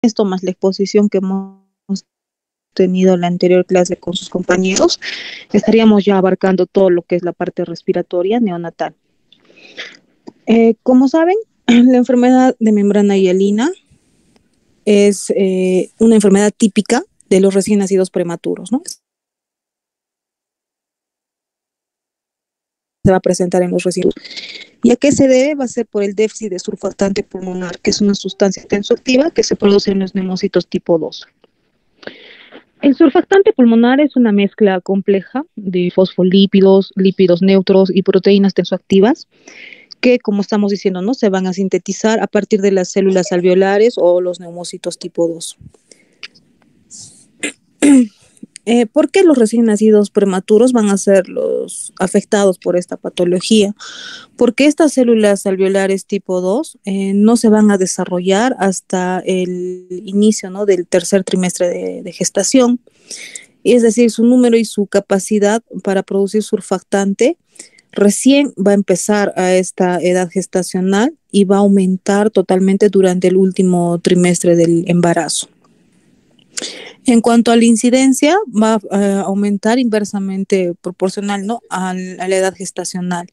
esto más la exposición que hemos tenido en la anterior clase con sus compañeros, estaríamos ya abarcando todo lo que es la parte respiratoria neonatal. Como saben, la enfermedad de membrana hialina es una enfermedad típica de los recién nacidos prematuros, ¿no? Se va a presentar en los recién. ¿Y a qué se debe? Va a ser por el déficit de surfactante pulmonar, que es una sustancia tensoactiva que se produce en los neumocitos tipo 2. El surfactante pulmonar es una mezcla compleja de fosfolípidos, lípidos neutros y proteínas tensoactivas que, como estamos diciendo, ¿no?, se van a sintetizar a partir de las células alveolares o los neumocitos tipo 2. ¿Por qué los recién nacidos prematuros van a ser los afectados por esta patología? Porque estas células alveolares tipo 2 no se van a desarrollar hasta el inicio, ¿no?, del tercer trimestre de gestación. Es decir, su número y su capacidad para producir surfactante recién va a empezar a esta edad gestacional y va a aumentar totalmente durante el último trimestre del embarazo. En cuanto a la incidencia, va a aumentar inversamente proporcional, ¿no?, a la edad gestacional.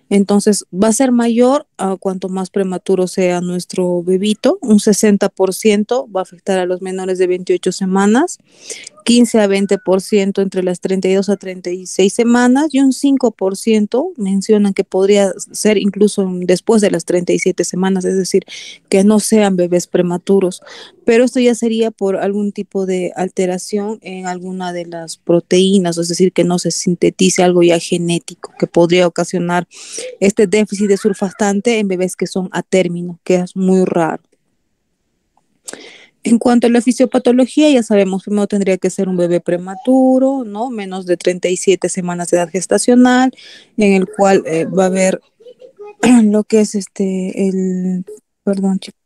Entonces, va a ser mayor a cuanto más prematuro sea nuestro bebito. Un 60% va a afectar a los menores de 28 semanas, 15 a 20% entre las 32 a 36 semanas y un 5% mencionan que podría ser incluso después de las 37 semanas, es decir, que no sean bebés prematuros. Pero esto ya sería por algún tipo de alteración en alguna de las proteínas, es decir, que no se sintetice algo ya genético que podría ocasionar este déficit de surfactante en bebés que son a término, que es muy raro. En cuanto a la fisiopatología, ya sabemos, primero tendría que ser un bebé prematuro, ¿no?, menos de 37 semanas de edad gestacional, en el cual va a haber lo que es perdón, chicos.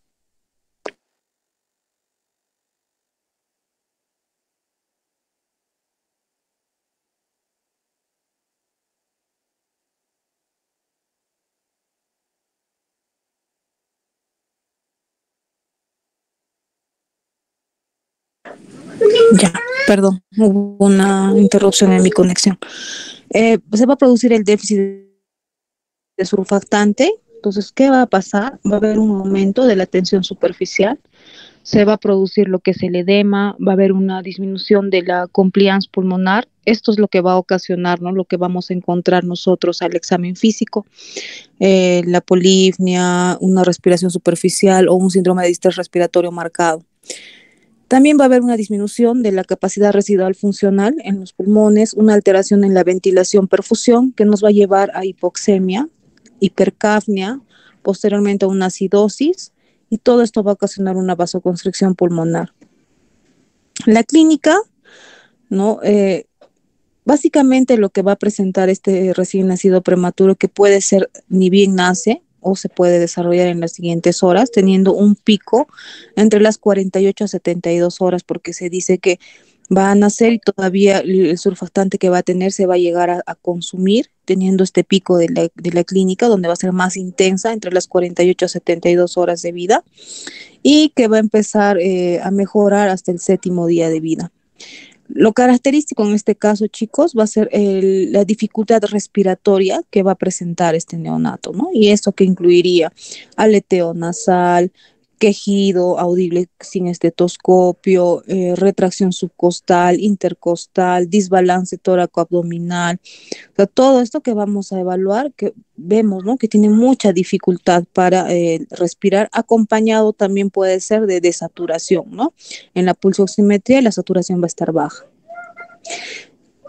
Ya, perdón, hubo una interrupción en mi conexión. Se va a producir el déficit de surfactante. Entonces, ¿qué va a pasar? Va a haber un aumento de la tensión superficial, se va a producir lo que es el edema, va a haber una disminución de la compliance pulmonar. Esto es lo que va a ocasionar, ¿no?, lo que vamos a encontrar nosotros al examen físico, la polipnia, una respiración superficial o un síndrome de distrés respiratorio marcado. También va a haber una disminución de la capacidad residual funcional en los pulmones, una alteración en la ventilación-perfusión que nos va a llevar a hipoxemia, hipercapnia, posteriormente a una acidosis, y todo esto va a ocasionar una vasoconstricción pulmonar. La clínica, ¿no? Básicamente lo que va a presentar este recién nacido prematuro, que puede ser ni bien nace o se puede desarrollar en las siguientes horas, teniendo un pico entre las 48 a 72 horas, porque se dice que va a nacer y todavía el surfactante que va a tener se va a llegar a consumir, teniendo este pico de la clínica, donde va a ser más intensa entre las 48 a 72 horas de vida y que va a empezar a mejorar hasta el séptimo día de vida. Lo característico en este caso, chicos, va a ser la dificultad respiratoria que va a presentar este neonato, ¿no? Y esto que incluiría aleteo nasal, quejido audible sin estetoscopio, retracción subcostal, intercostal, desbalance tóraco-abdominal. O sea, todo esto que vamos a evaluar, que vemos, ¿no?, que tiene mucha dificultad para respirar, acompañado también puede ser de desaturación, ¿no? En la pulsoximetría la saturación va a estar baja.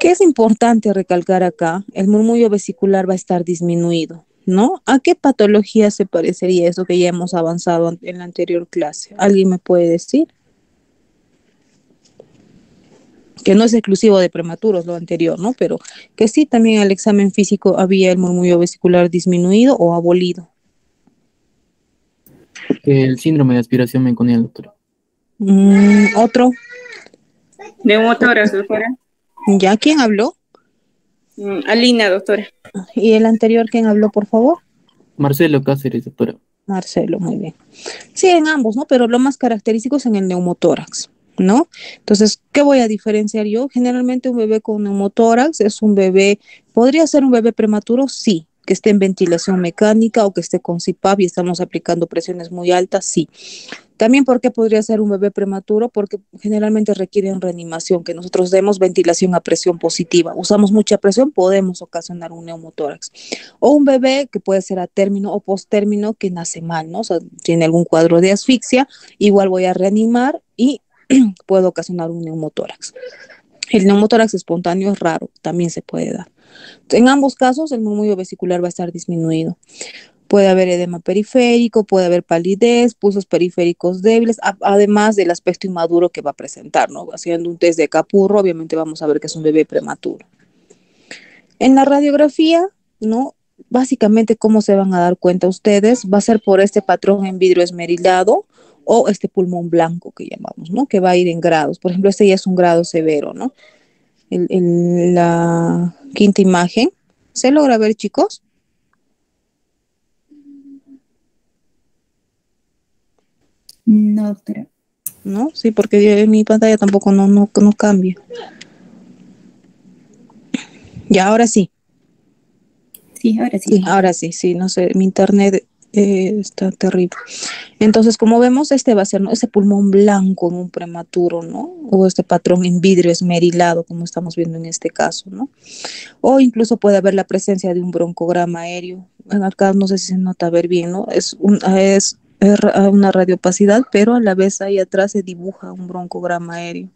¿Qué es importante recalcar acá? El murmullo vesicular va a estar disminuido, ¿no? ¿A qué patología se parecería eso que ya hemos avanzado en la anterior clase? ¿Alguien me puede decir? Que no es exclusivo de prematuros lo anterior, ¿no? Pero que sí, también al examen físico había el murmullo vesicular disminuido o abolido. El síndrome de aspiración meconiana, doctora. Otro. Neumotórax, doctora. ¿Ya? ¿Quién habló? Alina, doctora. ¿Y el anterior quién habló, por favor? Marcelo Cáceres, doctora. Marcelo, muy bien. Sí, en ambos, ¿no? Pero lo más característico es en el neumotórax, ¿no? Entonces, ¿qué voy a diferenciar yo? Generalmente un bebé con neumotórax es un bebé, ¿podría ser un bebé prematuro? Sí. Que esté en ventilación mecánica o que esté con CPAP y estamos aplicando presiones muy altas, sí. También, ¿por qué podría ser un bebé prematuro? Porque generalmente requieren reanimación, que nosotros demos ventilación a presión positiva. Usamos mucha presión, podemos ocasionar un neumotórax. O un bebé que puede ser a término o posttérmino que nace mal, ¿no? O sea, tiene algún cuadro de asfixia, igual voy a reanimar y puedo ocasionar un neumotórax. El neumotórax espontáneo es raro, también se puede dar. En ambos casos, el murmullo vesicular va a estar disminuido. Puede haber edema periférico, puede haber palidez, pulsos periféricos débiles, además del aspecto inmaduro que va a presentar, ¿no? Haciendo un test de Capurro, obviamente vamos a ver que es un bebé prematuro. En la radiografía, ¿no? Básicamente, ¿cómo se van a dar cuenta ustedes? Va a ser por este patrón en vidrio esmerilado o este pulmón blanco que llamamos, ¿no? Que va a ir en grados. Por ejemplo, este ya es un grado severo, ¿no? La quinta imagen. ¿Se logra ver, chicos? No, doctora. ¿No? Sí, porque en mi pantalla tampoco no cambia. Ya, ahora sí. Sí, ahora sí. Sí, ahora sí, sí, no sé, mi internet está terrible. Entonces, como vemos, este va a ser, ¿no? Ese pulmón blanco en un prematuro, ¿no? O este patrón en vidrio esmerilado, como estamos viendo en este caso, ¿no? O incluso puede haber la presencia de un broncograma aéreo. En acá no sé si se nota ver bien, ¿no? Es una radiopacidad, pero a la vez ahí atrás se dibuja un broncograma aéreo.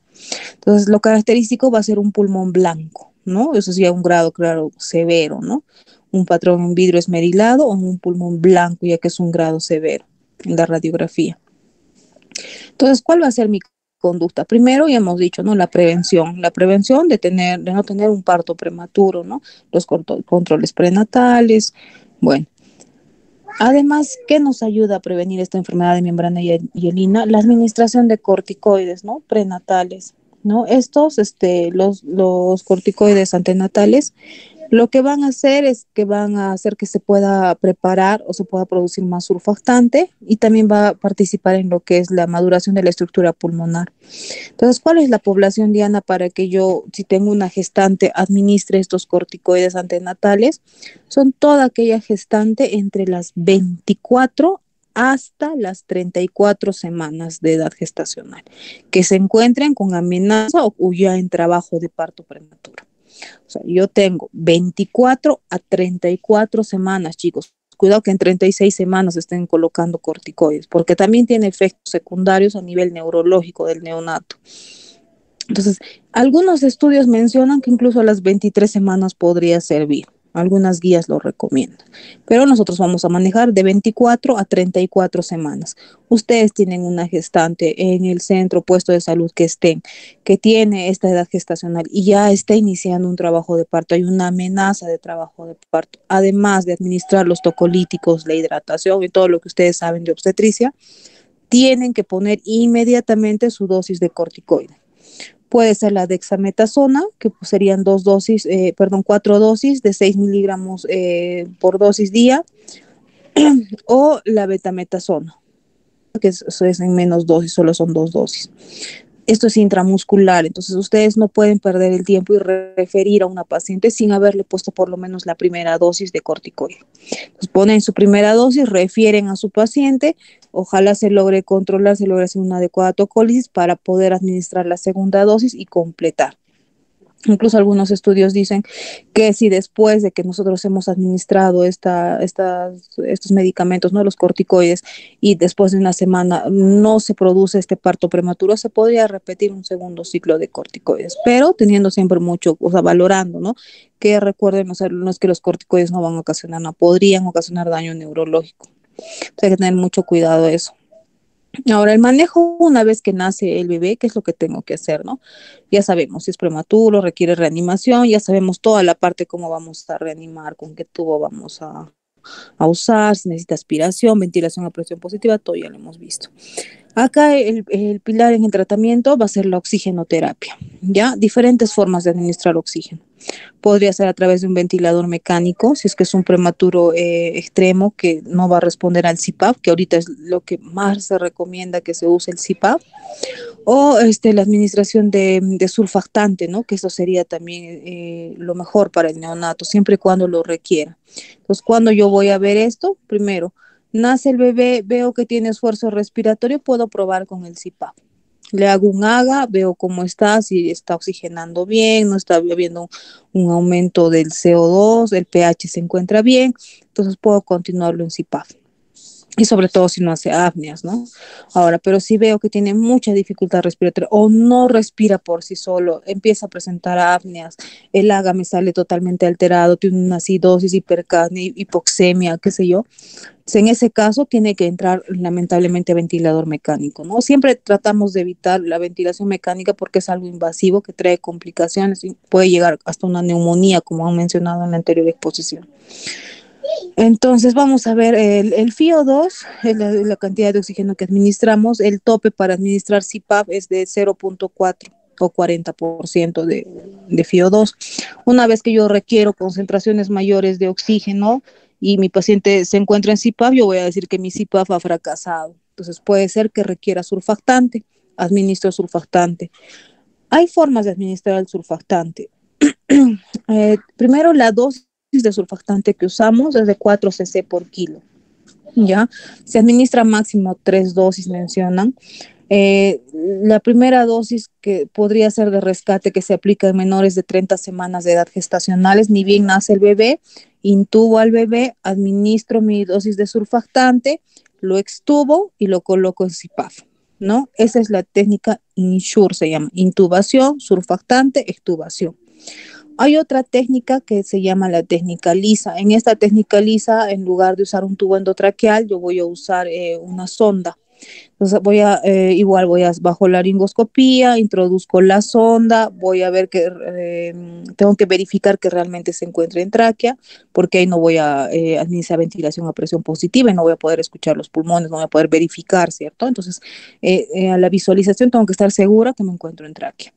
Entonces, lo característico va a ser un pulmón blanco, ¿no? Eso sí, a un grado, claro, severo, ¿no? Un patrón en vidrio esmerilado o un pulmón blanco, ya que es un grado severo en la radiografía. Entonces, ¿cuál va a ser mi conducta? Primero, ya hemos dicho, ¿no? La prevención de no tener un parto prematuro, ¿no? Los controles prenatales, bueno. Además, ¿qué nos ayuda a prevenir esta enfermedad de membrana hielina? La administración de corticoides, ¿no? Prenatales, ¿no? Estos, los corticoides antenatales, lo que van a hacer es que van a hacer que se pueda preparar o se pueda producir más surfactante y también va a participar en lo que es la maduración de la estructura pulmonar. Entonces, ¿cuál es la población, Diana, para que yo, si tengo una gestante, administre estos corticoides antenatales? Son toda aquella gestante entre las 24 hasta las 34 semanas de edad gestacional, que se encuentren con amenaza o ya en trabajo de parto prematuro. O sea, yo tengo 24 a 34 semanas, chicos. Cuidado que en 36 semanas estén colocando corticoides, porque también tiene efectos secundarios a nivel neurológico del neonato. Entonces, algunos estudios mencionan que incluso a las 23 semanas podría servir. Algunas guías lo recomiendan. Pero nosotros vamos a manejar de 24 a 34 semanas. Ustedes tienen una gestante en el centro, puesto de salud que estén, que tiene esta edad gestacional y ya está iniciando un trabajo de parto. Hay una amenaza de trabajo de parto. Además de administrar los tocolíticos, la hidratación y todo lo que ustedes saben de obstetricia, tienen que poner inmediatamente su dosis de corticoide. Puede ser la dexametasona, que pues serían 4 dosis de 6 miligramos por dosis día, o la betametasona, que eso es en menos dosis, solo son 2 dosis. Esto es intramuscular, entonces ustedes no pueden perder el tiempo y referir a una paciente sin haberle puesto por lo menos la primera dosis de corticoide. Entonces ponen su primera dosis, refieren a su paciente, ojalá se logre controlar, se logre hacer una adecuada tocólisis para poder administrar la segunda dosis y completar. Incluso algunos estudios dicen que si después de que nosotros hemos administrado estos medicamentos, ¿no? Los corticoides, y después de una semana no se produce este parto prematuro, se podría repetir un segundo ciclo de corticoides, pero teniendo siempre mucho, o sea, valorando, ¿no? Que recuerden, o sea, no es que los corticoides no van a ocasionar, no podrían ocasionar daño neurológico. Entonces hay que tener mucho cuidado de eso. Ahora, el manejo una vez que nace el bebé, ¿qué es lo que tengo que hacer, no? Ya sabemos si es prematuro, requiere reanimación, ya sabemos toda la parte cómo vamos a reanimar, con qué tubo vamos a usar, si necesita aspiración, ventilación a presión positiva, todo ya lo hemos visto. Acá el pilar en el tratamiento va a ser la oxigenoterapia, ¿ya? Diferentes formas de administrar oxígeno. Podría ser a través de un ventilador mecánico, si es que es un prematuro extremo que no va a responder al CPAP, que ahorita es lo que más se recomienda que se use el CPAP, o la administración de surfactante, ¿no? Que eso sería también lo mejor para el neonato, siempre y cuando lo requiera. Entonces, cuando yo voy a ver esto, primero, nace el bebé, veo que tiene esfuerzo respiratorio, puedo probar con el CPAP. Le hago un AGA, veo cómo está, si está oxigenando bien, no está habiendo un aumento del CO2, el pH se encuentra bien, entonces puedo continuarlo en CPAP. Y sobre todo si no hace apneas, ¿no? Ahora, pero si veo que tiene mucha dificultad respiratoria o no respira por sí solo, empieza a presentar apneas, el AGA me sale totalmente alterado, tiene una acidosis, hipercapnia, hipoxemia, qué sé yo, en ese caso tiene que entrar lamentablemente ventilador mecánico, ¿no? Siempre tratamos de evitar la ventilación mecánica porque es algo invasivo que trae complicaciones y puede llegar hasta una neumonía, como han mencionado en la anterior exposición. Entonces vamos a ver el FiO2, la cantidad de oxígeno que administramos. El tope para administrar CPAP es de 0.4 o 40% de FiO2. Una vez que yo requiero concentraciones mayores de oxígeno y mi paciente se encuentra en CPAP, yo voy a decir que mi CPAP ha fracasado. Entonces puede ser que requiera surfactante, administro surfactante. Hay formas de administrar el surfactante. Primero, la dosis de surfactante que usamos es de 4 cc por kilo. ¿Ya? Se administra máximo 3 dosis, mencionan. La primera dosis que podría ser de rescate que se aplica en menores de 30 semanas de edad gestacionales, ni bien nace el bebé, intubo al bebé, administro mi dosis de surfactante, lo extubo y lo coloco en CPAP, ¿no? Esa es la técnica INSURE, se llama intubación, surfactante, extubación. Hay otra técnica que se llama la técnica lisa. En esta técnica lisa, en lugar de usar un tubo endotraqueal, yo voy a usar una sonda. Entonces igual voy a bajo la laringoscopía, introduzco la sonda, voy a ver que tengo que verificar que realmente se encuentre en tráquea, porque ahí no voy a administrar ventilación a presión positiva y no voy a poder escuchar los pulmones, no voy a poder verificar, ¿cierto? Entonces, a la visualización tengo que estar segura que me encuentro en tráquea.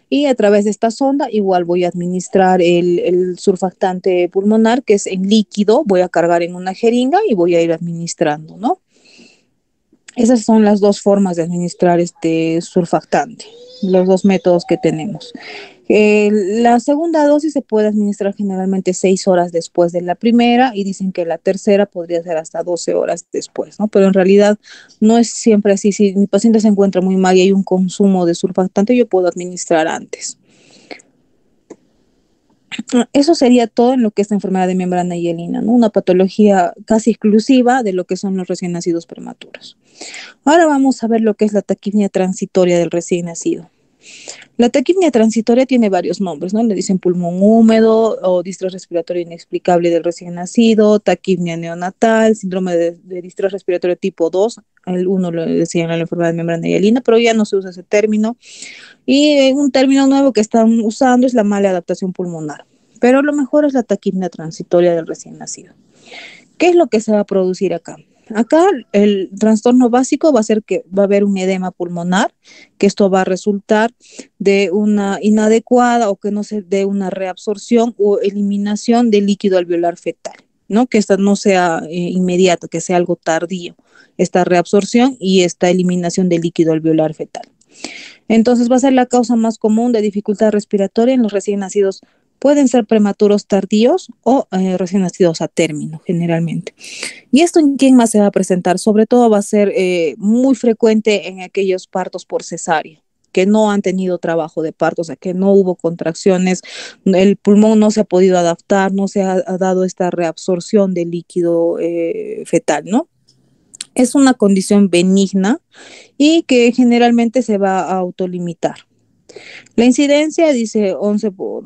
Y a través de esta sonda igual voy a administrar el surfactante pulmonar, que es en líquido, voy a cargar en una jeringa y voy a ir administrando, ¿no? Esas son las dos formas de administrar este surfactante, los dos métodos que tenemos. La segunda dosis se puede administrar generalmente 6 horas después de la primera y dicen que la tercera podría ser hasta 12 horas después, ¿no? Pero en realidad no es siempre así. Si mi paciente se encuentra muy mal y hay un consumo de surfactante, yo puedo administrar antes. Eso sería todo en lo que es la enfermedad de membrana hielina, ¿no? Una patología casi exclusiva de lo que son los recién nacidos prematuros. Ahora vamos a ver lo que es la taquipnea transitoria del recién nacido. La taquipnea transitoria tiene varios nombres, ¿no? Le dicen pulmón húmedo o distrés respiratorio inexplicable del recién nacido, taquipnea neonatal, síndrome de distrés respiratorio tipo 2, el 1 lo decían la enfermedad de membrana hielina, pero ya no se usa ese término. Y un término nuevo que están usando es la mala adaptación pulmonar. Pero lo mejor es la taquipnea transitoria del recién nacido. ¿Qué es lo que se va a producir acá? Acá el trastorno básico va a ser que va a haber un edema pulmonar, que esto va a resultar de una inadecuada o que no se dé una reabsorción o eliminación del líquido alveolar fetal, ¿no? Que esta no sea inmediata, que sea algo tardío, esta reabsorción y esta eliminación del líquido alveolar fetal. Entonces va a ser la causa más común de dificultad respiratoria en los recién nacidos. Pueden ser prematuros tardíos o recién nacidos a término, generalmente. ¿Y esto en quién más se va a presentar? Sobre todo va a ser muy frecuente en aquellos partos por cesárea, que no han tenido trabajo de parto, o sea, que no hubo contracciones, el pulmón no se ha podido adaptar, no se ha dado esta reabsorción del líquido fetal, ¿no? Es una condición benigna y que generalmente se va a autolimitar. La incidencia dice 11 por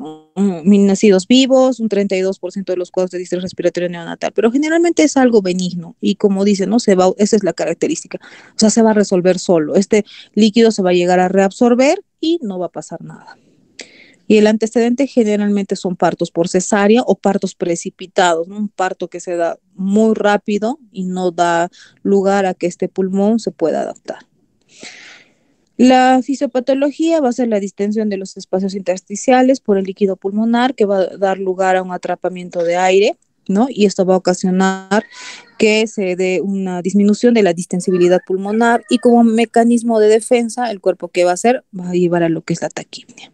mil nacidos vivos, un 32% de los cuadros de distrés respiratorio neonatal, pero generalmente es algo benigno y como dice, ¿no? Esa es la característica, o sea, se va a resolver solo, este líquido se va a llegar a reabsorber y no va a pasar nada. Y el antecedente generalmente son partos por cesárea o partos precipitados, ¿no? Un parto que se da muy rápido y no da lugar a que este pulmón se pueda adaptar. La fisiopatología va a ser la distensión de los espacios intersticiales por el líquido pulmonar que va a dar lugar a un atrapamiento de aire, ¿no? Y esto va a ocasionar que se dé una disminución de la distensibilidad pulmonar y como mecanismo de defensa, el cuerpo que va a hacer va a llevar a lo que es la taquipnea.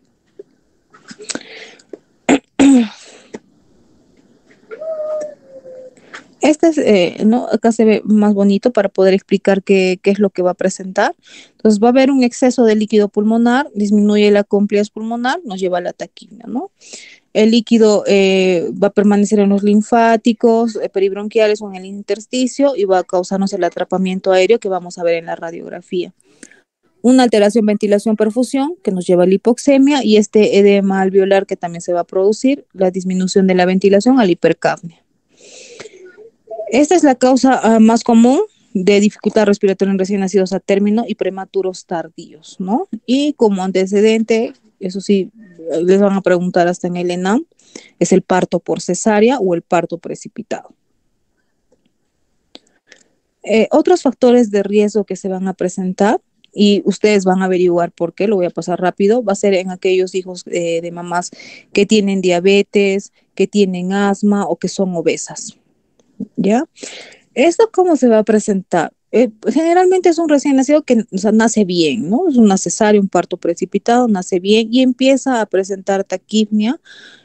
Este es, ¿no? Acá se ve más bonito para poder explicar qué es lo que va a presentar. Entonces va a haber un exceso de líquido pulmonar, disminuye la complicidad pulmonar, nos lleva a la taquipnea, ¿no? El líquido va a permanecer en los linfáticos, peribronquiales o en el intersticio y va a causarnos el atrapamiento aéreo que vamos a ver en la radiografía. Una alteración ventilación-perfusión que nos lleva a la hipoxemia y este edema alveolar que también se va a producir, la disminución de la ventilación a la hipercapnia. Esta es la causa más común de dificultad respiratoria en recién nacidos a término y prematuros tardíos, ¿no? Y como antecedente, eso sí, les van a preguntar hasta en el ENAM, es el parto por cesárea o el parto precipitado. Otros factores de riesgo que se van a presentar y ustedes van a averiguar por qué, lo voy a pasar rápido, va a ser en aquellos hijos de mamás que tienen diabetes, que tienen asma o que son obesas. ¿Ya? ¿Esto cómo se va a presentar? Generalmente es un recién nacido que, o sea, nace bien, ¿no? Es una cesárea, un parto precipitado, nace bien y empieza a presentar taquipnea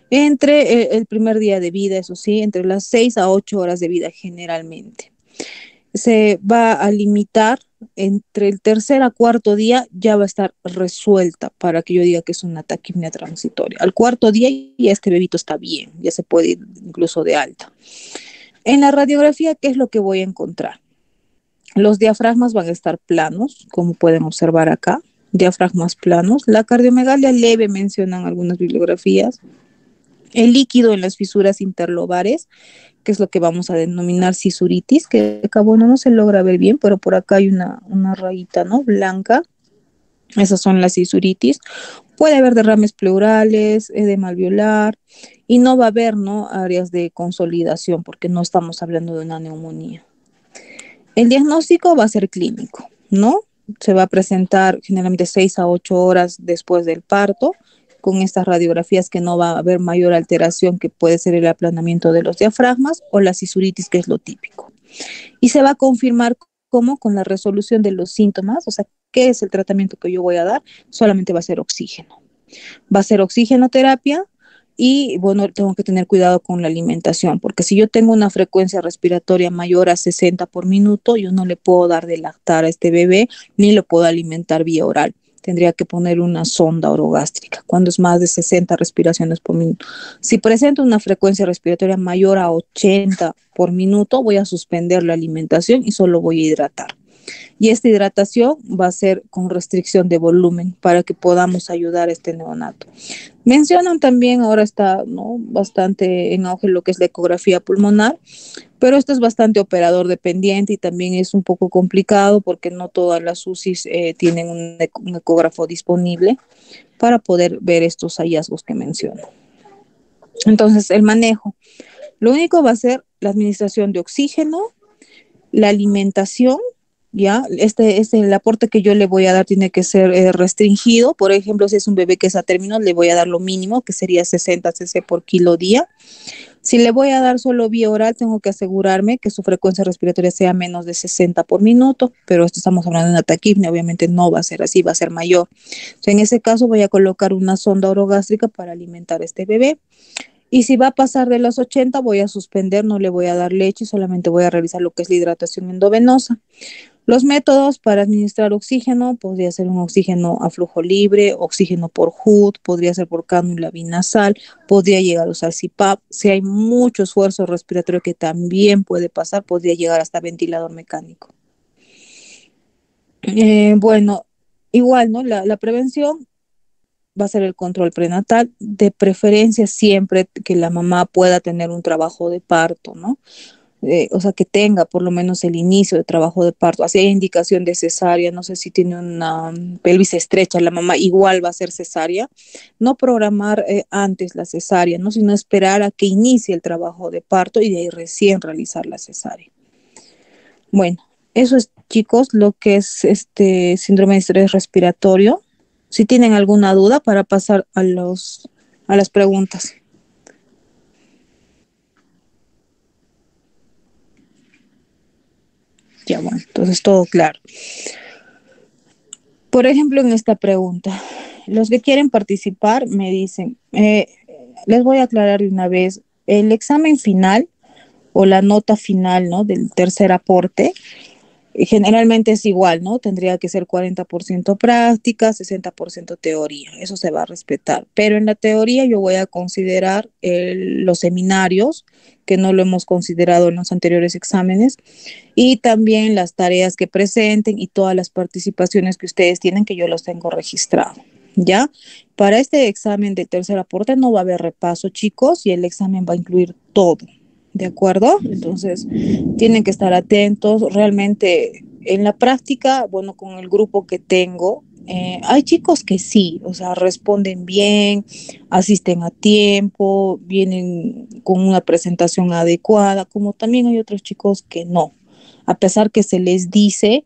entre el primer día de vida, eso sí, entre las 6 a 8 horas de vida generalmente. Se va a limitar entre el tercer a cuarto día, ya va a estar resuelta para que yo diga que es una taquipnea transitoria. Al cuarto día ya este bebito está bien, ya se puede ir incluso de alta. En la radiografía, ¿qué es lo que voy a encontrar? Los diafragmas van a estar planos, como pueden observar acá, diafragmas planos. La cardiomegalia leve mencionan algunas bibliografías. El líquido en las fisuras interlobares, que es lo que vamos a denominar cisuritis, que acá, bueno, no se logra ver bien, pero por acá hay una rayita, ¿no? Blanca. Esas son las cisuritis. Puede haber derrames pleurales, edema alveolar, y no va a haber, ¿no?, áreas de consolidación, porque no estamos hablando de una neumonía. El diagnóstico va a ser clínico, ¿no? Se va a presentar generalmente 6 a 8 horas después del parto, con estas radiografías que no va a haber mayor alteración, que puede ser el aplanamiento de los diafragmas o la cisuritis, que es lo típico. Y se va a confirmar cómo con la resolución de los síntomas, o sea, ¿qué es el tratamiento que yo voy a dar? Solamente va a ser oxígeno. Va a ser oxigenoterapia y, bueno, tengo que tener cuidado con la alimentación, porque si yo tengo una frecuencia respiratoria mayor a 60 por minuto, yo no le puedo dar de lactar a este bebé, ni lo puedo alimentar vía oral. Tendría que poner una sonda orogástrica cuando es más de 60 respiraciones por minuto. Si presento una frecuencia respiratoria mayor a 80 por minuto, voy a suspender la alimentación y solo voy a hidratar. Y esta hidratación va a ser con restricción de volumen para que podamos ayudar a este neonato. Mencionan también, ahora está, ¿no?, bastante en auge lo que es la ecografía pulmonar, pero esto es bastante operador dependiente y también es un poco complicado porque no todas las UCIs tienen un ecógrafo disponible para poder ver estos hallazgos que menciono. Entonces, el manejo. Lo único va a ser la administración de oxígeno, la alimentación, ¿ya? El aporte que yo le voy a dar tiene que ser restringido. Por ejemplo, si es un bebé que es a término, le voy a dar lo mínimo, que sería 60 cc por kilo día. Si le voy a dar solo vía oral, tengo que asegurarme que su frecuencia respiratoria sea menos de 60 por minuto, pero esto estamos hablando de una taquipnea, obviamente no va a ser así, va a ser mayor. Entonces, en ese caso voy a colocar una sonda orogástrica para alimentar a este bebé. Y si va a pasar de los 80, voy a suspender, no le voy a dar leche, solamente voy a realizar lo que es la hidratación endovenosa. Los métodos para administrar oxígeno, podría ser un oxígeno a flujo libre, oxígeno por HUD, podría ser por cánula binasal, podría llegar a usar CPAP. Si hay mucho esfuerzo respiratorio que también puede pasar, podría llegar hasta ventilador mecánico. Bueno, igual, ¿no? La prevención va a ser el control prenatal, de preferencia siempre que la mamá pueda tener un trabajo de parto, ¿no? O sea, que tenga por lo menos el inicio de trabajo de parto. Así hay indicación de cesárea, no sé si tiene una pelvis estrecha, la mamá igual va a ser cesárea. No programar antes la cesárea, ¿no?, sino esperar a que inicie el trabajo de parto y de ahí recién realizar la cesárea. Bueno, Eso es, chicos, lo que es este síndrome de estrés respiratorio. Si tienen alguna duda para pasar a las preguntas. Ya, bueno, entonces todo claro. Por ejemplo, en esta pregunta, los que quieren participar me dicen, les voy a aclarar de una vez, el examen final o la nota final, ¿no? Del tercer aporte, generalmente es igual, ¿no? Tendría que ser 40% práctica, 60% teoría, eso se va a respetar. Pero en la teoría yo voy a considerar los seminarios, que no lo hemos considerado en los anteriores exámenes, y también las tareas que presenten y todas las participaciones que ustedes tienen, que yo los tengo registrado. ¿Ya? Para este examen de tercer aporte no va a haber repaso, chicos, y el examen va a incluir todo. ¿De acuerdo? Entonces, tienen que estar atentos. Realmente, en la práctica, bueno, con el grupo que tengo, hay chicos que sí, o sea, responden bien, asisten a tiempo, vienen con una presentación adecuada, como también hay otros chicos que no. A pesar que se les dice,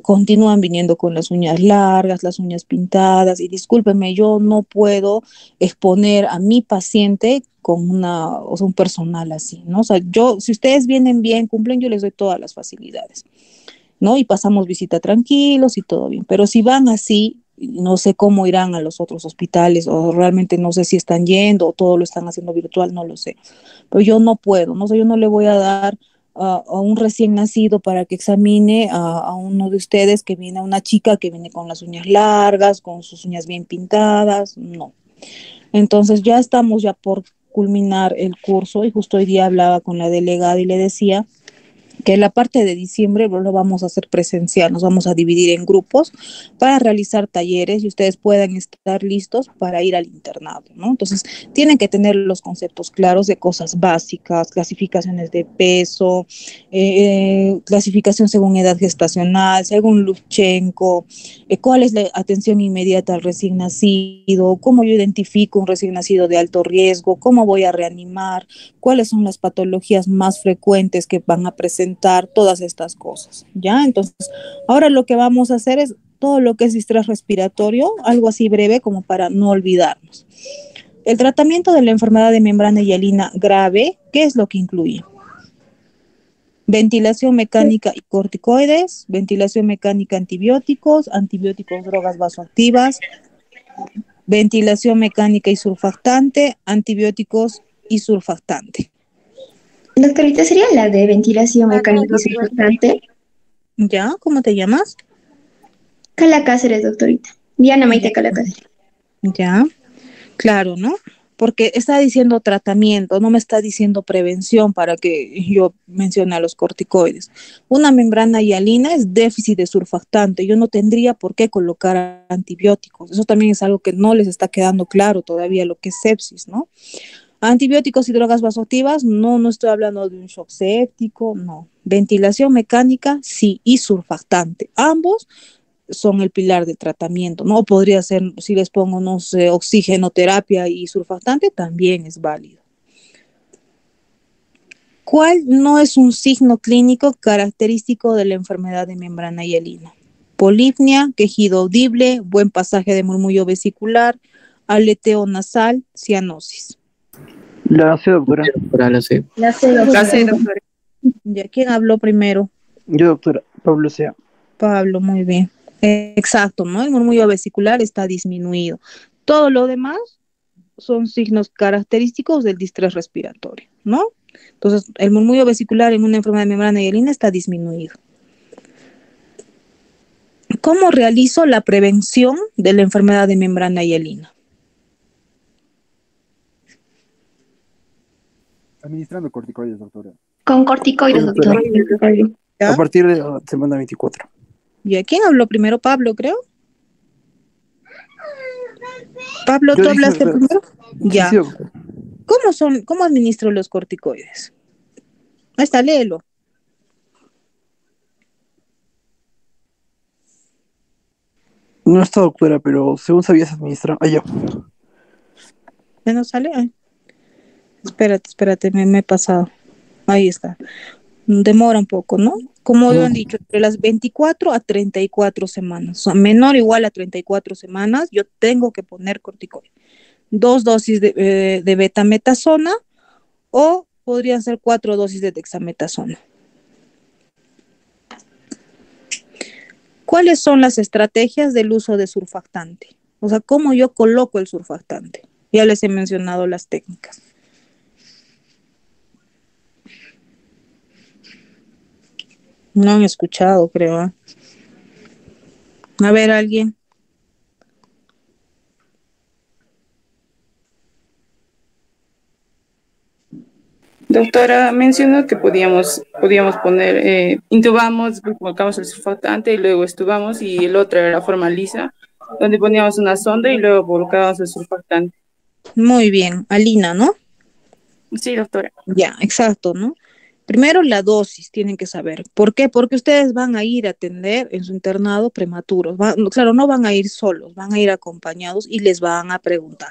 continúan viniendo con las uñas largas, las uñas pintadas, y discúlpenme, yo no puedo exponer a mi paciente con o sea, un personal así, ¿no? O sea, si ustedes vienen bien, cumplen, yo les doy todas las facilidades, ¿no? Y pasamos visita tranquilos y todo bien. Pero si van así, no sé cómo irán a los otros hospitales, o realmente no sé si están yendo o todo lo están haciendo virtual, no lo sé. Pero yo no puedo, ¿no? O sea, yo no le voy a dar a un recién nacido para que examine a uno de ustedes que viene, a una chica que viene con las uñas largas, con sus uñas bien pintadas, no. Entonces ya estamos ya por culminar el curso, y justo hoy día hablaba con la delegada y le decía que la parte de diciembre lo vamos a hacer presencial, nos vamos a dividir en grupos para realizar talleres y ustedes puedan estar listos para ir al internado, ¿no? Entonces, tienen que tener los conceptos claros de cosas básicas, clasificaciones de peso, clasificación según edad gestacional, según Lufchenko, cuál es la atención inmediata al recién nacido, cómo yo identifico un recién nacido de alto riesgo, cómo voy a reanimar, cuáles son las patologías más frecuentes que van a presentar, todas estas cosas, ¿ya? Entonces, ahora lo que vamos a hacer es todo lo que es estrés respiratorio, algo así breve como para no olvidarnos. El tratamiento de la enfermedad de membrana hialina grave, ¿qué es lo que incluye? Ventilación mecánica y corticoides, ventilación mecánica antibióticos, antibióticos, drogas vasoactivas, ventilación mecánica y surfactante, antibióticos y surfactante. Doctorita, ¿sería la de ventilación mecánica y surfactante? ¿Ya? ¿Cómo te llamas? Cala Cáceres, doctorita. Diana Maite Cala Cáceres. Ya, claro, ¿no? Porque está diciendo tratamiento, no me está diciendo prevención para que yo mencione a los corticoides. Una membrana hialina es déficit de surfactante. Yo no tendría por qué colocar antibióticos. Eso también es algo que no les está quedando claro todavía, lo que es sepsis, ¿no? Antibióticos y drogas vasoactivas, no, no estoy hablando de un shock séptico, no. Ventilación mecánica, sí, y surfactante. Ambos son el pilar del tratamiento, ¿no? Podría ser, si les pongo, no sé, oxigenoterapia y surfactante, también es válido. ¿Cuál no es un signo clínico característico de la enfermedad de membrana hialina? Polipnia, quejido audible, buen pasaje de murmullo vesicular, aleteo nasal, cianosis. La C, doctora. Doctora, la C. La C, La C, doctora. ¿Ya quién habló primero? Yo, doctora. Pablo Sea. Pablo, muy bien. Exacto, ¿no? El murmullo vesicular está disminuido. Todo lo demás son signos característicos del distrés respiratorio, ¿no? Entonces, el murmullo vesicular en una enfermedad de membrana hialina está disminuido. ¿Cómo realizo la prevención de la enfermedad de membrana hialina? Administrando corticoides, doctora. Con corticoides, doctora. A partir de la semana 24. ¿Y a quién habló primero? Pablo, creo. Pablo, Yo ¿tú dije, hablaste primero? Ya. Sí, doctora. ¿Cómo administro los corticoides? Ahí está, léelo. No está, doctora, pero según sabías administrar. Ya. ¿Ya no sale? Ay. Espérate, me he pasado. Ahí está. Demora un poco, ¿no? Como lo han dicho, entre las 24 a 34 semanas, o sea, menor o igual a 34 semanas, yo tengo que poner corticoide. 2 dosis de betametasona o podrían ser 4 dosis de dexametasona. ¿Cuáles son las estrategias del uso de surfactante? O sea, ¿cómo yo coloco el surfactante? Ya les he mencionado las técnicas. No han escuchado, creo. A ver, alguien. Doctora, mencionó que podíamos poner, intubamos, colocamos el surfactante y luego estubamos, y el otro era la forma lisa, donde poníamos una sonda y luego colocábamos el surfactante. Muy bien, Alina, ¿no? Sí, doctora. Ya, exacto, ¿no? Primero la dosis, tienen que saber. ¿Por qué? Porque ustedes van a ir a atender en su internado prematuros. Claro, no van a ir solos, van a ir acompañados y les van a preguntar.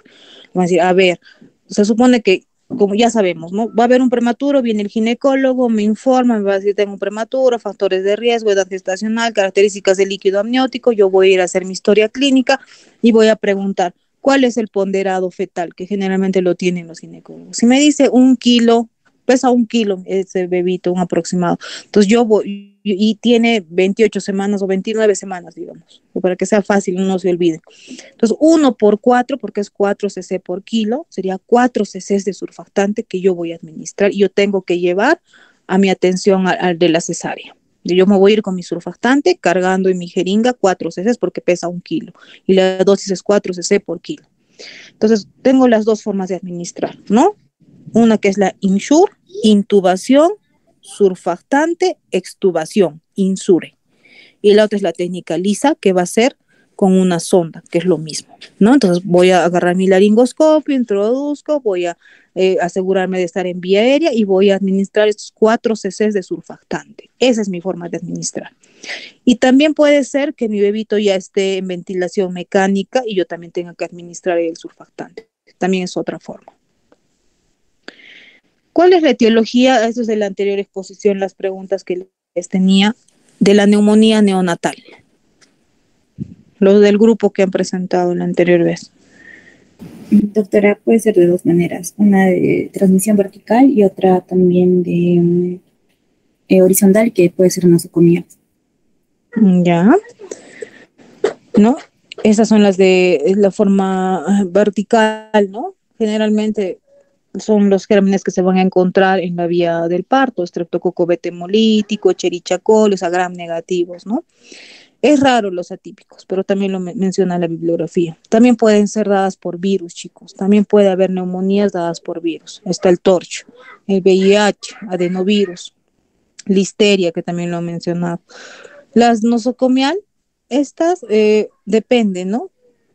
Van a decir, a ver, se supone que, como ya sabemos, ¿no? Va a haber un prematuro, viene el ginecólogo, me informa, me va a decir, tengo un prematuro, factores de riesgo, edad gestacional, características del líquido amniótico, yo voy a ir a hacer mi historia clínica y voy a preguntar, ¿cuál es el ponderado fetal? Que generalmente lo tienen los ginecólogos. Si me dice 1 kilo, pesa 1 kilo ese bebito, un aproximado. Entonces yo voy, y tiene 28 semanas o 29 semanas, digamos, para que sea fácil, no se olvide. Entonces 1 por 4, porque es 4 cc por kilo, sería 4 cc de surfactante que yo voy a administrar y yo tengo que llevar a mi atención al de la cesárea. Yo me voy a ir con mi surfactante cargando en mi jeringa 4 cc porque pesa 1 kilo y la dosis es 4 cc por kilo. Entonces tengo las dos formas de administrar, ¿no? Una que es la INSURE, intubación, surfactante, extubación, INSURE. Y la otra es la técnica lisa, que va a ser con una sonda, que es lo mismo, ¿no? Entonces voy a agarrar mi laringoscopio, introduzco, voy a asegurarme de estar en vía aérea y voy a administrar estos 4 cc de surfactante. Esa es mi forma de administrar. Y también puede ser que mi bebito ya esté en ventilación mecánica y yo también tenga que administrar el surfactante. También es otra forma. ¿Cuál es la etiología? Eso es de la anterior exposición, las preguntas que les tenía, de la neumonía neonatal. Los del grupo que han presentado la anterior vez. Doctora, puede ser de dos maneras, una de transmisión vertical y otra también de horizontal, que puede ser nosocomía. Ya, ¿no? Esas son las de la forma vertical, ¿no? Generalmente son los gérmenes que se van a encontrar en la vía del parto, estreptococo beta hemolítico, Escherichia coli, o sea, gram negativos, ¿no? Es raro los atípicos, pero también lo menciona la bibliografía. También pueden ser dadas por virus, chicos. También puede haber neumonías dadas por virus. Está el torcho, el VIH, adenovirus, listeria, que también lo he mencionado. Las nosocomial, estas dependen, ¿no?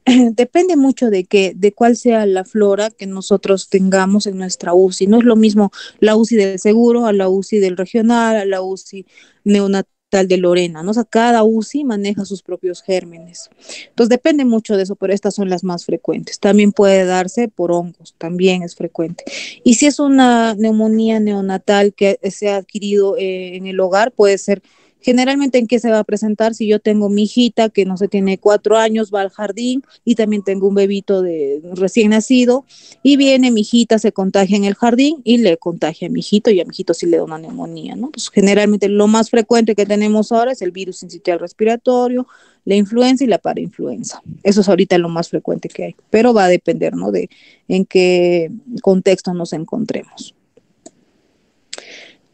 Depende mucho de cuál sea la flora que nosotros tengamos en nuestra UCI. No es lo mismo la UCI del seguro a la UCI del regional, a la UCI neonatal de Lorena, ¿no? O sea, cada UCI maneja sus propios gérmenes. Entonces depende mucho de eso, pero estas son las más frecuentes. También puede darse por hongos, también es frecuente. Y si es una neumonía neonatal que se ha adquirido en el hogar, puede ser. Generalmente, ¿en qué se va a presentar? Si yo tengo mi hijita que no sé, tiene 4 años, va al jardín y también tengo un bebito de recién nacido y viene mi hijita, se contagia en el jardín y le contagia a mi hijito y a mi hijito sí le da una neumonía, ¿no? Pues generalmente lo más frecuente que tenemos ahora es el virus sincitial respiratorio, la influenza y la parainfluenza. Eso es ahorita lo más frecuente que hay, pero va a depender, ¿no? De en qué contexto nos encontremos.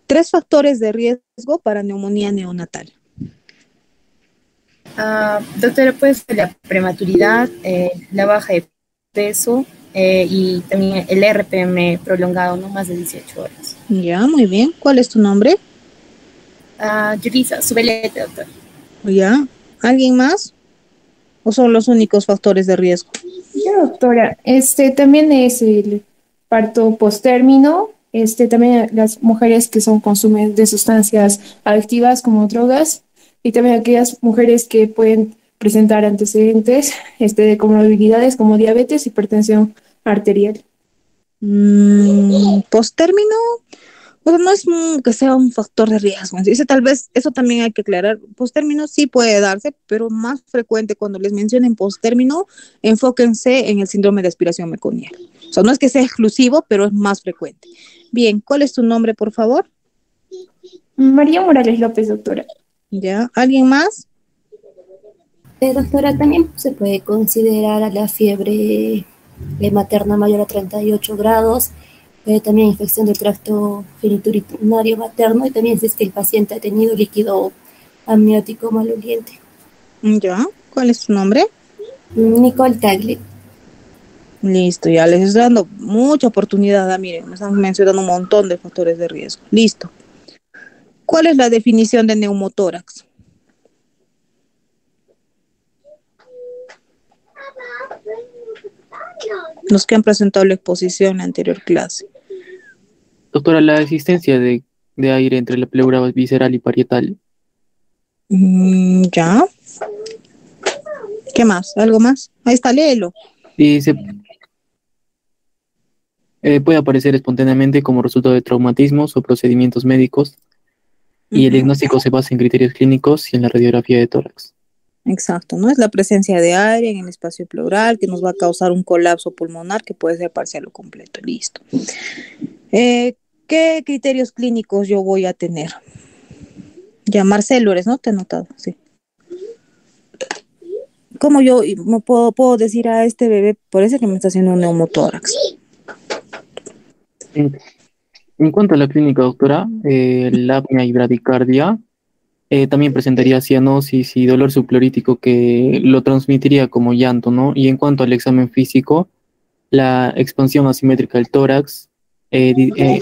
3 factores de riesgo para neumonía neonatal. Doctora, puede ser la prematuridad, la baja de peso y también el RPM prolongado, no más de 18 horas. Ya, muy bien. ¿Cuál es tu nombre? Yurisa Subelete, doctor. Ya. ¿Alguien más? ¿O son los únicos factores de riesgo? Ya, doctora. También es el parto postérmino. También las mujeres que consumen de sustancias adictivas como drogas y también aquellas mujeres que pueden presentar antecedentes de comorbilidades como diabetes, hipertensión arterial. Postérmino, O sea, no es que sea un factor de riesgo. Dice, tal vez eso también hay que aclarar. Postérmino sí puede darse, pero más frecuente cuando les mencionen postérmino, enfóquense en el síndrome de aspiración meconial. O sea, no es que sea exclusivo, pero es más frecuente. Bien, ¿cuál es tu nombre, por favor? María Morales López, doctora. ¿Ya? ¿Alguien más? Doctora, también se puede considerar a la fiebre materna mayor a 38 grados, también infección del tracto genitourinario materno y también si es que el paciente ha tenido líquido amniótico maloliente. ¿Ya? ¿Cuál es tu nombre? Nicole Tagle. Listo, ya les estoy dando mucha oportunidad. Miren, me están mencionando un montón de factores de riesgo. Listo. ¿Cuál es la definición de neumotórax? Los que han presentado la exposición en la anterior clase. Doctora, la existencia de aire entre la pleura visceral y parietal. ¿Ya? ¿Qué más? ¿Algo más? Ahí está, léelo. Y puede aparecer espontáneamente como resultado de traumatismos o procedimientos médicos. Y el diagnóstico se basa en criterios clínicos y en la radiografía de tórax. Exacto, ¿no? Es la presencia de aire en el espacio pleural que nos va a causar un colapso pulmonar que puede ser parcial o completo. Listo. ¿Qué criterios clínicos yo voy a tener? Ya, Marcelo eres, ¿no? Te he notado, sí. ¿Cómo yo me puedo decir a este bebé, parece que me está haciendo un neumotórax? En cuanto a la clínica, doctora, la apnea y bradicardia también presentaría cianosis y dolor subclorítico que lo transmitiría como llanto, ¿no? Y en cuanto al examen físico, la expansión asimétrica del tórax,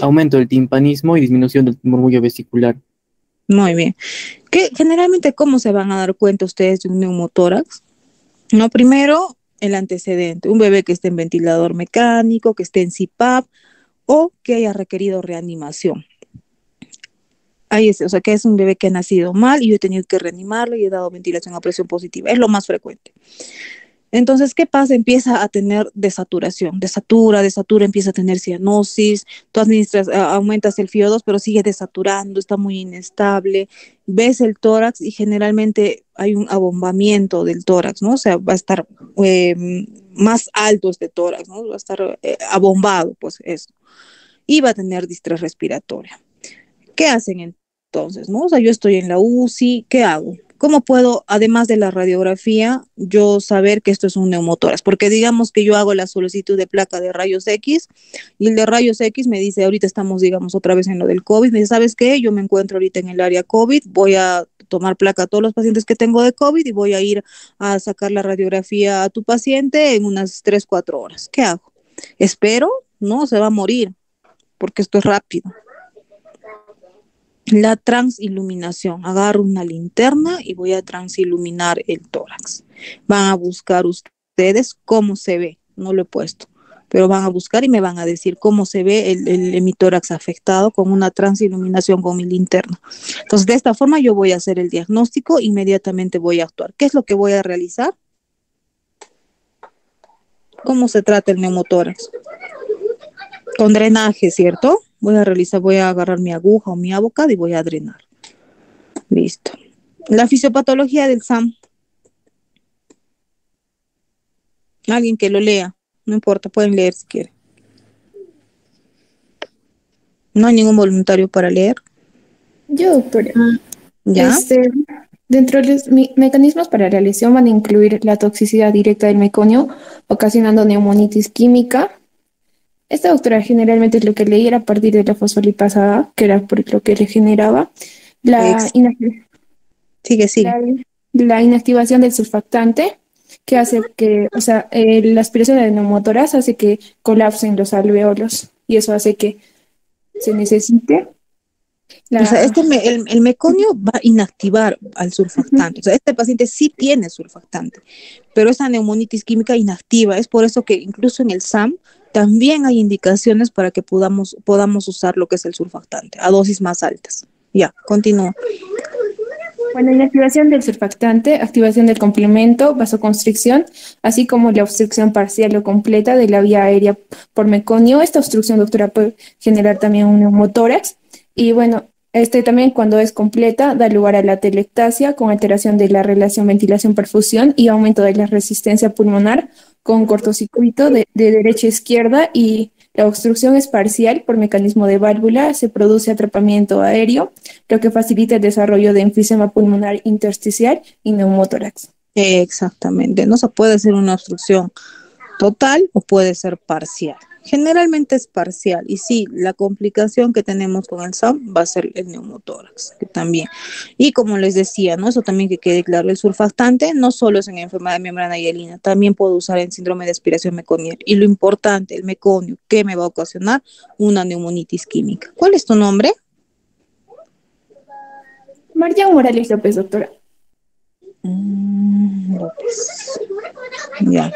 aumento del timpanismo y disminución del murmullo vesicular. Muy bien. Generalmente, ¿cómo se van a dar cuenta ustedes de un neumotórax? No, primero, el antecedente. Un bebé que esté en ventilador mecánico, que esté en CPAP o que haya requerido reanimación. Ahí es, o sea, que es un bebé que ha nacido mal y yo he tenido que reanimarlo y he dado ventilación a presión positiva. Es lo más frecuente. Entonces, ¿qué pasa? Empieza a tener desaturación, desatura, empieza a tener cianosis, tú administras, aumentas el FiO2, pero sigue desaturando, está muy inestable, ves el tórax y generalmente hay un abombamiento del tórax, ¿no? O sea, va a estar más alto este tórax, ¿no? Va a estar abombado, pues eso, y va a tener distrés respiratoria. ¿Qué hacen entonces, no? O sea, yo estoy en la UCI, ¿qué hago? ¿Cómo puedo, además de la radiografía, yo saber que esto es un neumotórax? Porque digamos que yo hago la solicitud de placa de rayos X y el de rayos X me dice, ahorita estamos, digamos, otra vez en lo del COVID, me dice, ¿sabes qué? Yo me encuentro ahorita en el área COVID, voy a tomar placa a todos los pacientes que tengo de COVID y voy a ir a sacar la radiografía a tu paciente en unas 3, 4 horas. ¿Qué hago? ¿Espero? No, se va a morir, porque esto es rápido. La transiluminación, agarro una linterna y voy a transiluminar el tórax. Van a buscar ustedes cómo se ve, no lo he puesto, pero van a buscar y me van a decir cómo se ve el hemitórax afectado con una transiluminación con mi linterna. Entonces, de esta forma yo voy a hacer el diagnóstico, inmediatamente voy a actuar. ¿Qué es lo que voy a realizar? ¿Cómo se trata el neumotórax? Con drenaje, ¿cierto? Voy a agarrar mi aguja o mi abocado y voy a drenar. Listo. La fisiopatología del SAM. Alguien que lo lea. No importa, pueden leer si quieren. No hay ningún voluntario para leer. Yo, doctora. ¿Ya? Dentro de los mecanismos para la lesión van a incluir la toxicidad directa del meconio, ocasionando neumonitis química. Esta, doctora, generalmente es lo que leía a partir de la fosfolipasa, que era por lo que le generaba la inactivación del surfactante, que hace que, o sea, la aspiración de neumotórax hace que colapsen los alveolos y eso hace que se necesite. O sea, el meconio va a inactivar al surfactante. O sea, este paciente sí tiene surfactante, pero esa neumonitis química inactiva. Es por eso que incluso en el SAM también hay indicaciones para que podamos usar lo que es el surfactante a dosis más altas. Ya, continúa. Bueno, inactivación del surfactante, activación del complemento, vasoconstricción, así como la obstrucción parcial o completa de la vía aérea por meconio. Esta obstrucción, doctora, puede generar también un neumotórax. Y bueno, también cuando es completa da lugar a la telectasia con alteración de la relación ventilación-perfusión y aumento de la resistencia pulmonar con cortocircuito de derecha a izquierda, y la obstrucción es parcial por mecanismo de válvula, se produce atrapamiento aéreo, lo que facilita el desarrollo de enfisema pulmonar intersticial y neumotórax. Exactamente, no se puede ser una obstrucción total o puede ser parcial. Generalmente es parcial y sí, la complicación que tenemos con el SAM va a ser el neumotórax, que también. Y como les decía, ¿no? Eso también que quede claro, el surfactante no solo es en enfermedad de membrana hialina, también puedo usar en síndrome de aspiración meconial. Y lo importante, el meconio, que me va a ocasionar una neumonitis química. ¿Cuál es tu nombre? María Morales López, doctora. López. Ya.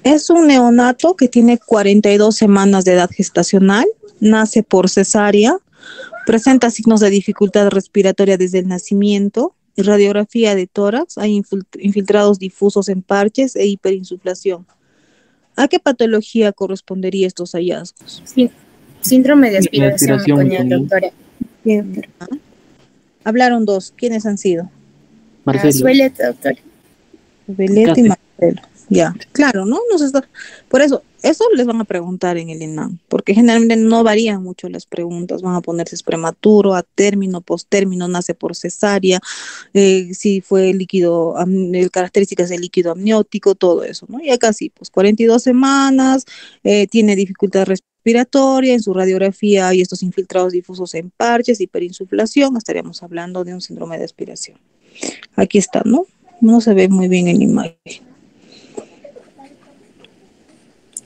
Es un neonato que tiene 42 semanas de edad gestacional, nace por cesárea, presenta signos de dificultad respiratoria desde el nacimiento, radiografía de tórax, hay infiltrados difusos en parches e hiperinsuflación. ¿A qué patología correspondería estos hallazgos? Sí, síndrome de aspiración meconial, doctora. Hablaron dos, ¿quiénes han sido? Marcelo. Sueleta, doctora. Belete y Marcelo. Ya, claro, ¿no? Por eso les van a preguntar en el ENAM, porque generalmente no varían mucho las preguntas, van a ponerse es prematuro, a término, postérmino, nace por cesárea, si fue líquido, características del líquido amniótico, todo eso, ¿no? Y acá sí, pues 42 semanas, tiene dificultad respiratoria, en su radiografía hay estos infiltrados difusos en parches, hiperinsuflación, estaríamos hablando de un síndrome de aspiración. Aquí está, ¿no? No se ve muy bien en la imagen.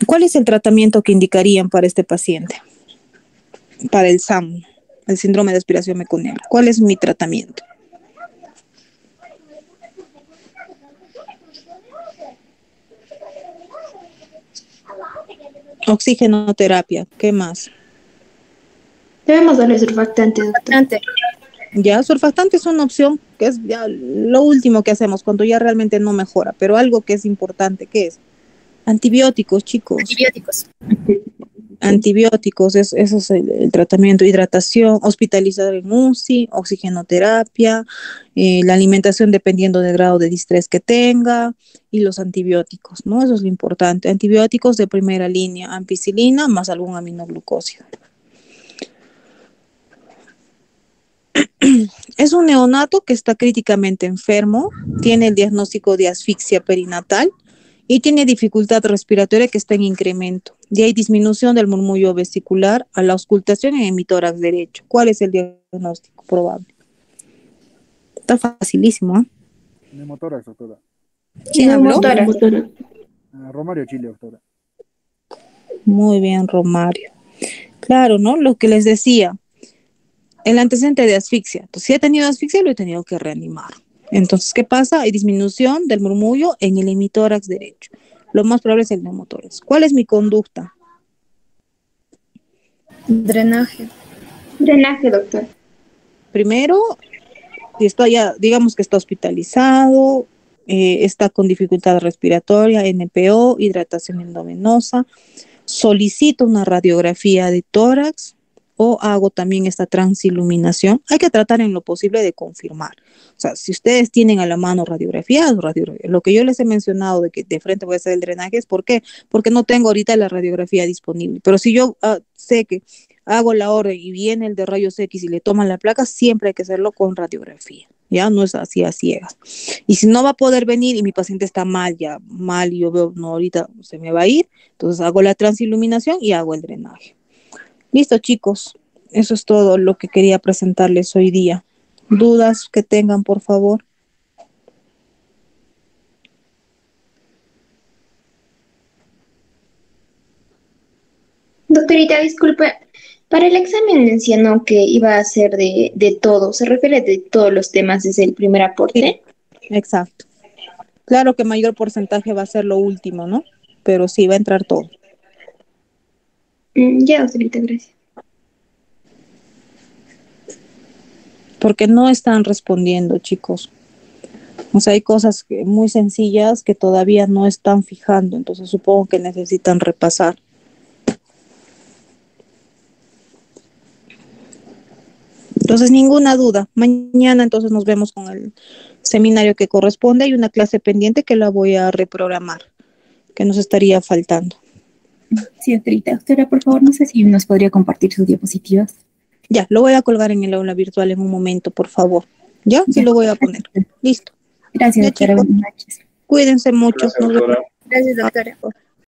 ¿Cuál es el tratamiento que indicarían para este paciente? Para el SAM, el síndrome de aspiración meconial. ¿Cuál es mi tratamiento? Oxigenoterapia. ¿Qué más? Debemos darle surfactante, doctor. Ya, surfactante es una opción que es ya lo último que hacemos cuando ya realmente no mejora, pero algo que es importante, ¿qué es? Antibióticos, chicos. Antibióticos, eso es el tratamiento, hidratación, hospitalizar en UCI, oxigenoterapia, la alimentación dependiendo del grado de distrés que tenga, y los antibióticos, ¿no? Eso es lo importante. Antibióticos de primera línea, ampicilina más algún aminoglucósido. Es un neonato que está críticamente enfermo, tiene el diagnóstico de asfixia perinatal y tiene dificultad respiratoria que está en incremento. Y hay disminución del murmullo vesicular a la auscultación en el hemitórax derecho. ¿Cuál es el diagnóstico probable? Está facilísimo, ¿eh? Neumotórax, doctora. ¿Quién habló? Romario Chile, doctora. Muy bien, Romario. Claro, ¿no? Lo que les decía, el antecedente de asfixia. Entonces, si he tenido asfixia, lo he tenido que reanimar. Entonces, ¿qué pasa? Hay disminución del murmullo en el hemitórax derecho. Lo más probable es el neumotórax. ¿Cuál es mi conducta? Drenaje. Drenaje, doctor. Primero, si está ya, digamos que está hospitalizado, está con dificultad respiratoria, NPO, hidratación endovenosa, solicito una radiografía de tórax o hago también esta transiluminación. Hay que tratar en lo posible de confirmar. O sea, si ustedes tienen a la mano radiografías, lo que yo les he mencionado de que de frente voy a hacer el drenaje, ¿es por qué? Porque no tengo ahorita la radiografía disponible. Pero si yo sé que hago la orden y viene el de rayos X y le toman la placa, siempre hay que hacerlo con radiografía. Ya no es así a ciegas. Y si no va a poder venir y mi paciente está mal, y yo veo, no, ahorita se me va a ir, entonces hago la transiluminación y hago el drenaje. Listo, chicos. Eso es todo lo que quería presentarles hoy día. ¿Dudas que tengan, por favor? Doctorita, disculpe. Para el examen mencionó que iba a ser de todo. ¿Se refiere de todos los temas desde el primer aporte? Sí, exacto. Claro que mayor porcentaje va a ser lo último, ¿no? Pero sí, va a entrar todo. Ya, doctorita, gracias. Porque no están respondiendo, chicos. O sea, hay cosas muy sencillas que todavía no están fijando, entonces supongo que necesitan repasar. Entonces, ninguna duda. Mañana entonces nos vemos con el seminario que corresponde y una clase pendiente que la voy a reprogramar, que nos estaría faltando. Sí, doctora, por favor, no sé si nos podría compartir sus diapositivas. Ya, lo voy a colgar en el aula virtual en un momento, por favor. ¿Ya? Sí, lo voy a poner. Listo. Gracias, doctora. Buenas noches. Cuídense mucho. Gracias, doctora. Gracias, doctora.